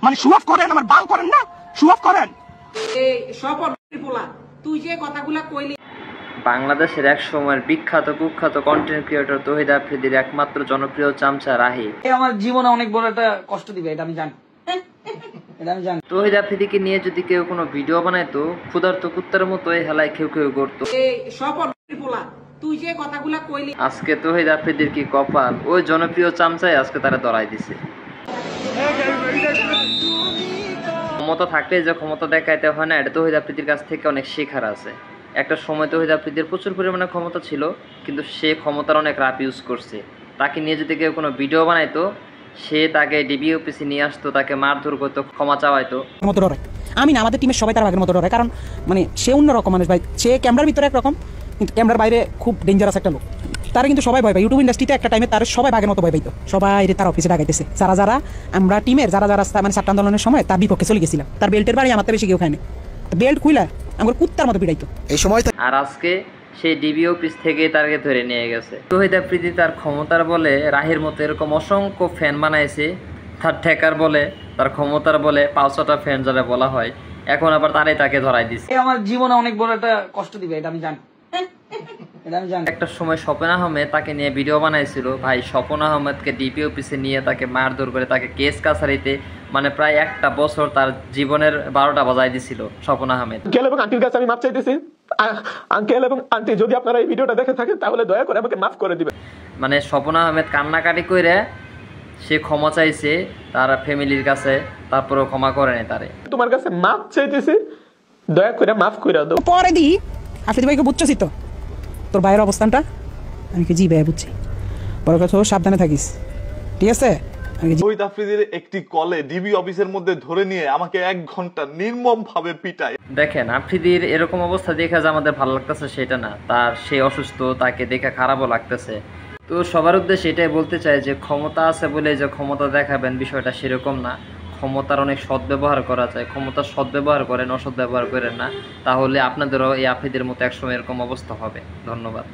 মানে show off করেন, আমার বাল করেন না, শো অফ করেন। এই সব পোলা তুই যে কথাগুলা কইলি। বাংলাদেশের এক সময়ের বিখ্যাত কুখ্যাত কন্টেন্ট ক্রিয়েটর তৌহিদ আফ্রিদির একমাত্র জনপ্রিয় চামচা রাহি আমার জীবনে অনেক বড় একটা কষ্ট দিবে, এটা আমি জানি। তৌহিদ আফ্রিদিকে নিয়ে যদি কেউ কোনো ভিডিও বানাইতো, ক্ষুধার্ত কুত্তার মতো এই হেলায় কেউ কেউ করতো। এই সব পোলা তুই যে কথাগুলা কইলি। আজকে তৌহিদ আফ্রিদির কি কপাল, ওই জনপ্রিয় চামচাই আজকে তারা ধরাই দিছে। ক্ষমতা থাকলে যে ক্ষমতা দেখাইতে হয় না, এটা তৌহিদ আফ্রিদির কাছ থেকে অনেক শেখার আছে। একটা সময় তৌহিদ আফ্রিদির প্রচুর পরিমাণে ক্ষমতা ছিল, কিন্তু সে ক্ষমতার অনেক রাপ ইউজ করছে। তাকে নিয়ে যদি কেউ কোনো ভিডিও বানাইতো, সে তাকে ডিবি অফিসে নিয়ে আসতো, তাকে মারধর করতো, ক্ষমা চাওয়াইতো। মতো ডরাই আমি না, আমাদের টিমের সবাই তার বাঘের মতো ডরায়, কারণ মানে সে অন্যরকম মানুষ ভাই। সে ক্যামেরার ভিতরে একরকম, কিন্তু ক্যামেরার বাইরে খুব ডেঞ্জারাস একটা লোক। তারা কিন্তু সবাই ভয় পায়। ইউটিউব ইন্ডাস্ট্রিতে একটা টাইমে তার সবাই বাঘের মতো ভয় পাইতো। সবাই তার অফিসে ডাকাইতেছে। যারা আমরা টিমের যারা মানে ছাত্র আন্দোলনের সময় তার বিপক্ষে চলে গেছিলাম। তার বেল্টের বাড়ি আমার বেশি কেউ খায়নি। বেল্ট খুইলা আমার কুত্তার মতো পিড়াইতো এই সময়। আর আজকে সেই ডিবি অফিস থেকে তাকে ধরে নিয়ে গেছে। তৌহিদ আফ্রিদি তার ক্ষমতার বলে রাহির মতো এরকম অসংখ্য ফ্যান বানাইছে, তার ঠেকার বলে, তার ক্ষমতার বলে 500টা ফ্যান যারা বলা হয়, এখন আবার তারাই তাকে ধরাই দিচ্ছে। আমার জীবনে অনেক বড় একটা কষ্ট দিবে, এটা আমি জানি। একটা সময় স্বপন আহমেদ তাকে নিয়ে ভিডিও বানাইছিল। ভাই, স্বপন আহমেদকে ডিবি অফিসে নিয়ে তাকে মারধর করে, তাকে কেস কাছারিতে মানে প্রায় একটা বছর তার জীবনের 12টা বাজাই দিছিল স্বপন আহমেদ। আঙ্কেল এবং আন্টির কাছে আমি মাফ চাইতেছি। আঙ্কেল এবং আন্টি, যদি আপনারা এই ভিডিওটা দেখে থাকেন তাহলে দয়া করে আমাকে মাফ করে দিবেন। মানে স্বপন আহমেদ কান্নাকাটি করে সে ক্ষমা চাইছে তার ফ্যামিলির কাছে, তারপরেও ক্ষমা করে নেই তারে। তোমার কাছে মাফ চাইতেছি, দয়া করে মাফ করে দাও। পরে দি আফ্রিদি ভাইকে বুঝছিস তো তোর ভাইয়ের অবস্থানটা? আমি কি জি ভাই বুঝছি। পরে কথা সাবধানে থাকিস, ঠিক আছে? তৌহিদ আফ্রিদির একটি কলে ডিবি অফিসের মধ্যে ধরে নিয়ে আমাকে 1 ঘন্টা নির্মম ভাবে পিটায়। দেখেন, আফ্রিদির এরকম অবস্থা দেখে যে আমাদের ভালো লাগতেছে সেটা না, তার সে অসুস্থ, তাকে দেখে খারাপও লাগতেছে। তো সবার উদ্দেশ্যে এটাই বলতে চাই যে ক্ষমতা আছে বলে যে ক্ষমতা দেখাবেন, বিষয়টা সেরকম না। ক্ষমতার অনেক সদ্ব্যবহার করা যায়। ক্ষমতার সদ্ব্যবহার করেন, অসৎ ব্যবহার করেন না, তাহলে আপনাদেরও এই আফ্রিদির মতো একসময় এরকম অবস্থা হবে। ধন্যবাদ।